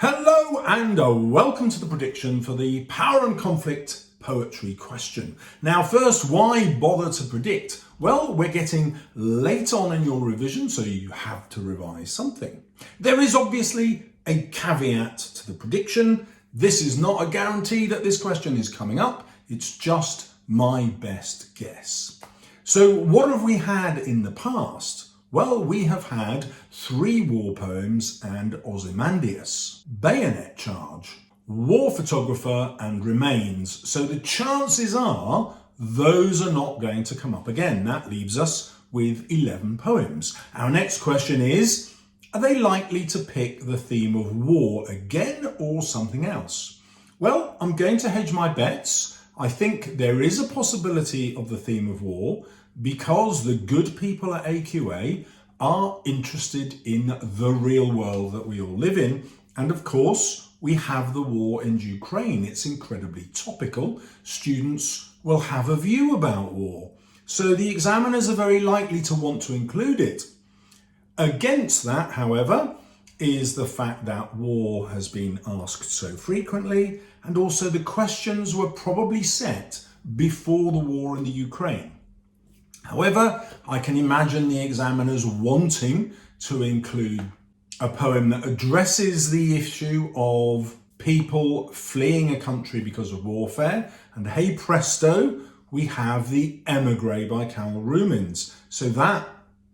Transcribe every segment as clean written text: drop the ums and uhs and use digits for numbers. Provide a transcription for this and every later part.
Hello and welcome to the prediction for the Power and Conflict poetry question. Now first, why bother to predict? Well, we're getting late on in your revision, so you have to revise something. There is obviously a caveat to the prediction. This is not a guarantee that this question is coming up. It's just my best guess. So what have we had in the past? Well, we have had 3 war poems and Ozymandias, Bayonet Charge, War Photographer and Remains. So the chances are those are not going to come up again. That leaves us with 11 poems. Our next question is, are they likely to pick the theme of war again or something else? Well, I'm going to hedge my bets. I think there is a possibility of the theme of war, because the good people at AQA are interested in the real world that we all live in. And of course, we have the war in Ukraine. It's incredibly topical. Students will have a view about war. So the examiners are very likely to want to include it. Against that, however, is the fact that war has been asked so frequently, and also the questions were probably set before the war in the Ukraine. However, I can imagine the examiners wanting to include a poem that addresses the issue of people fleeing a country because of warfare. And hey presto, we have the EMIGREE by Carol Rumens. So that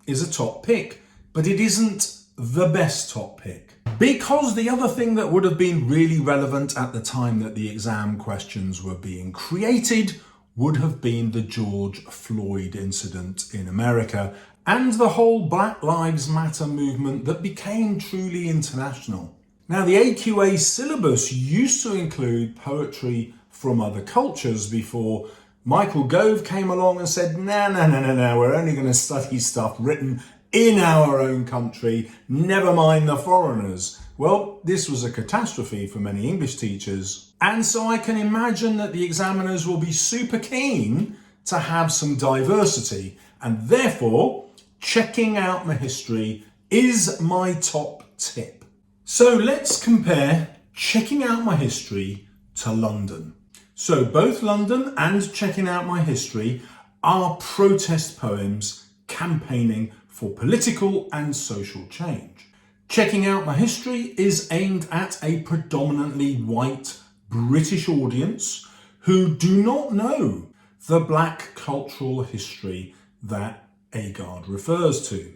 is a top pick, but it isn't the best top pick. Because the other thing that would have been really relevant at the time that the exam questions were being created would have been the George Floyd incident in America and the whole Black Lives Matter movement that became truly international. Now, the AQA syllabus used to include poetry from other cultures before Michael Gove came along and said, no, we're only going to study stuff written in our own country, never mind the foreigners. Well, this was a catastrophe for many English teachers. And so I can imagine that the examiners will be super keen to have some diversity. And therefore, checking out my history is my top tip. So let's compare checking out my history to London. So both London and checking out my history are protest poems campaigning for political and social change. Checking out my history is aimed at a predominantly white British audience who do not know the black cultural history that AGARD refers to.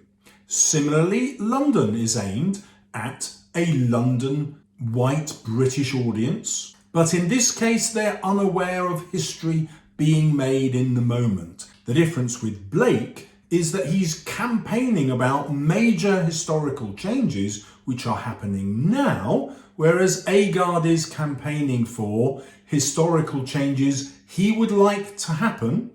Similarly, London is aimed at a London white British audience, but in this case they're unaware of history being made in the moment. The difference with Blake is that he's campaigning about major historical changes which are happening now, whereas AGARD is campaigning for historical changes he would like to happen,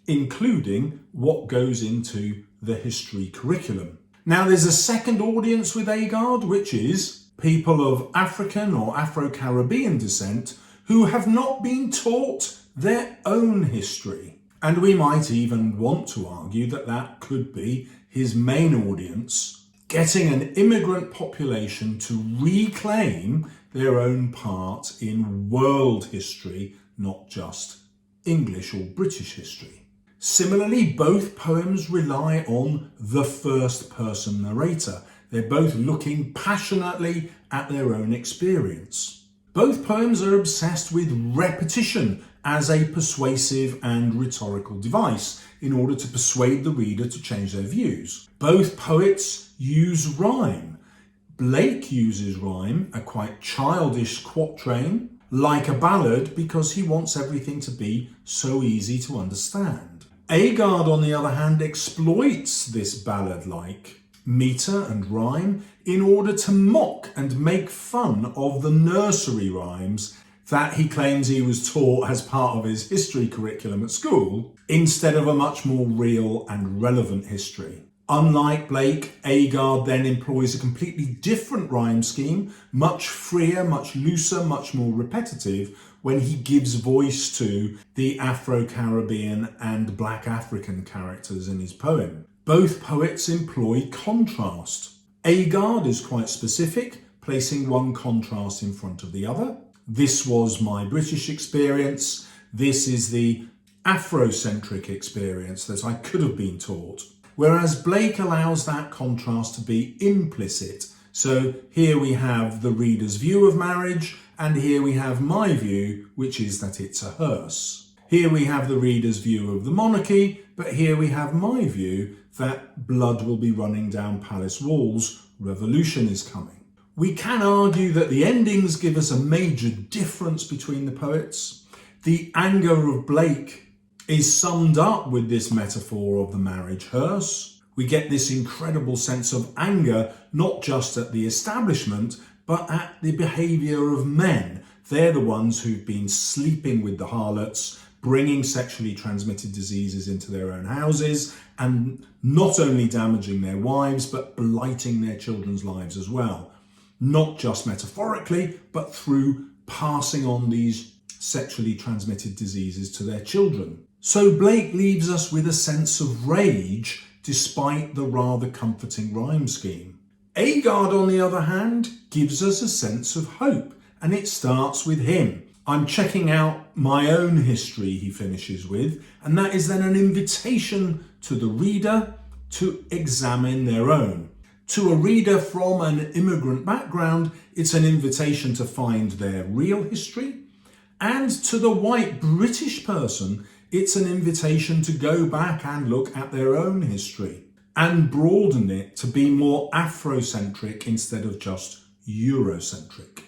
including what goes into the history curriculum. Now, there's a second audience with AGARD, which is people of African or Afro-Caribbean descent who have not been taught their own history. And we might even want to argue that that could be his main audience, getting an immigrant population to reclaim their own part in world history, not just English or British history. Similarly, both poems rely on the first person narrator. They're both looking passionately at their own experience. Both poems are obsessed with repetition as a persuasive and rhetorical device in order to persuade the reader to change their views. Both poets use rhyme. Blake uses rhyme, a quite childish quatrain, like a ballad, because he wants everything to be so easy to understand. AGARD, on the other hand, exploits this ballad-like meter and rhyme in order to mock and make fun of the nursery rhymes that he claims he was taught as part of his history curriculum at school, instead of a much more real and relevant history. Unlike Blake, AGARD then employs a completely different rhyme scheme, much freer, much looser, much more repetitive, when he gives voice to the Afro-Caribbean and Black African characters in his poem. Both poets employ contrast. AGARD is quite specific. placing one contrast in front of the other. This was my British experience. This is the Afrocentric experience that I could have been taught. Whereas Blake allows that contrast to be implicit. So here we have the reader's view of marriage, and here we have my view, which is that it's a hearse. Here we have the reader's view of the monarchy, but here we have my view that blood will be running down palace walls, revolution is coming. We can argue that the endings give us a major difference between the poets. The anger of Blake is summed up with this metaphor of the marriage hearse. We get this incredible sense of anger, not just at the establishment, but at the behaviour of men. They're the ones who've been sleeping with the harlots, bringing sexually transmitted diseases into their own houses, and not only damaging their wives, but blighting their children's lives as well. Not just metaphorically, but through passing on these sexually transmitted diseases to their children. So Blake leaves us with a sense of rage, despite the rather comforting rhyme scheme. Agard, on the other hand, gives us a sense of hope, and it starts with him. I'm checking out my own history, he finishes with, and that is then an invitation to the reader to examine their own. To a reader from an immigrant background, it's an invitation to find their real history, and to the white British person, it's an invitation to go back and look at their own history and broaden it to be more Afrocentric instead of just Eurocentric.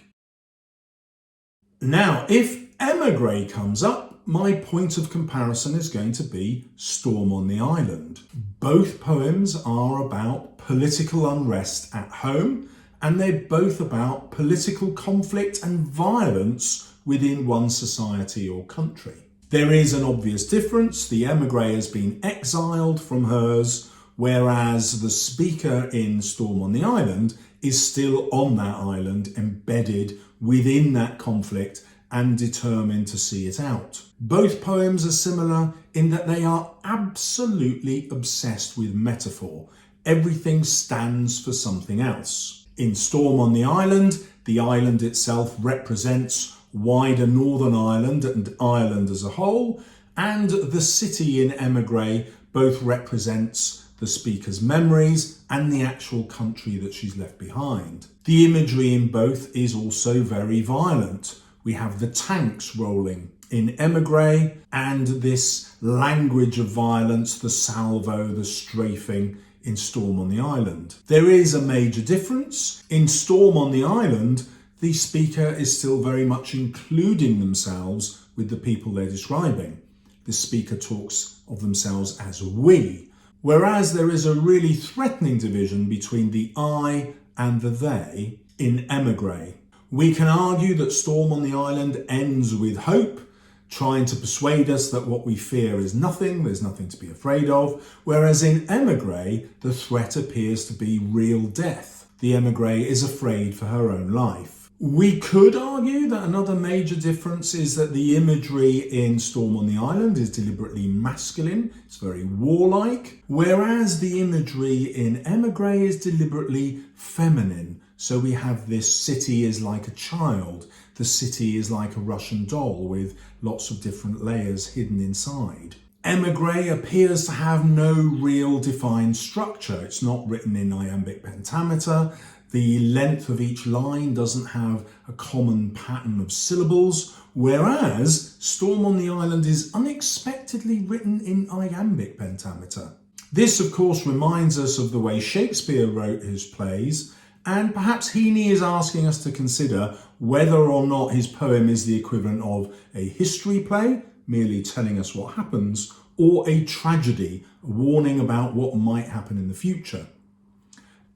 Now, if EMIGREE comes up, my point of comparison is going to be Storm on the Island. Both poems are about political unrest at home, and they're both about political conflict and violence within one society or country. There is an obvious difference. The EMIGREE has been exiled from hers, whereas the speaker in Storm on the Island is still on that island, embedded within that conflict and determined to see it out. Both poems are similar in that they are absolutely obsessed with metaphor. Everything stands for something else. In Storm on the island itself represents wider Northern Ireland and Ireland as a whole, and the city in EMIGREE both represents the speaker's memories and the actual country that she's left behind. The imagery in both is also very violent. We have the tanks rolling in EMIGREE and this language of violence, the salvo, the strafing in Storm on the Island. There is a major difference. In Storm on the Island, the speaker is still very much including themselves with the people they're describing. The speaker talks of themselves as we, whereas there is a really threatening division between the I and the they in EMIGREE. We can argue that Storm on the Island ends with hope, trying to persuade us that what we fear is nothing, there's nothing to be afraid of, whereas in EMIGREE, the threat appears to be real death. The EMIGREE is afraid for her own life. We could argue that another major difference is that the imagery in Storm on the Island is deliberately masculine, it's very warlike, whereas the imagery in EMIGREE is deliberately feminine. So we have this city is like a child, the city is like a Russian doll with lots of different layers hidden inside. EMIGREE appears to have no real defined structure. It's not written in iambic pentameter. The length of each line doesn't have a common pattern of syllables, whereas Storm on the Island is unexpectedly written in iambic pentameter. This, of course, reminds us of the way Shakespeare wrote his plays, and perhaps Heaney is asking us to consider whether or not his poem is the equivalent of a history play, merely telling us what happens, or a tragedy, a warning about what might happen in the future.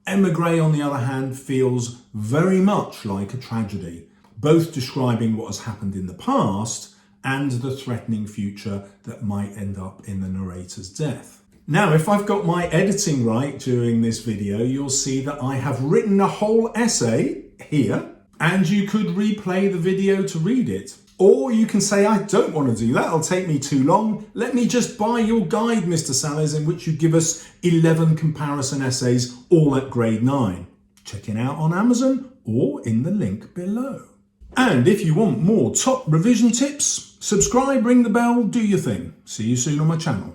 EMIGREE, on the other hand, feels very much like a tragedy, both describing what has happened in the past and the threatening future that might end up in the narrator's death. Now, if I've got my editing right during this video, you'll see that I have written a whole essay here, and you could replay the video to read it. Or you can say, I don't want to do that, it'll take me too long. Let me just buy your guide, Mr. Salles, in which you give us 11 comparison essays, all at grade 9. Check it out on Amazon or in the link below. And if you want more top revision tips, subscribe, ring the bell, do your thing. See you soon on my channel.